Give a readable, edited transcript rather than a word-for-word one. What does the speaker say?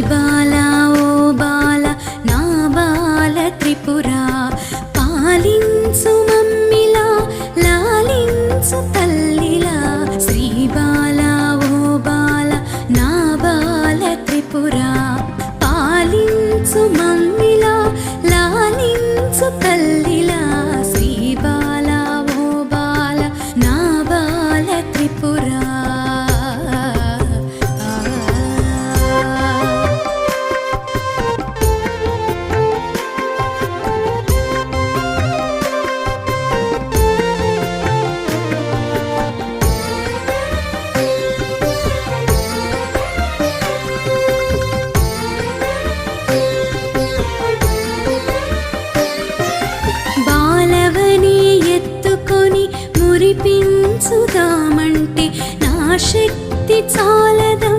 బాలా ఓ బాల నా బాల త్రిపురా పాలించు మమ్మిలా లాలించు తల్లిలా శ్రీ బాలా ఓ బాల నా బాల త్రిపురా పాలించు మమ్మిలా లాలించు తల్లిలా శ్రీ బాలా ఓ బాల నా బాల త్రిపురా బాలవని ఎత్తుకొని మురిపించుదామంటే నా శక్తి చాలదం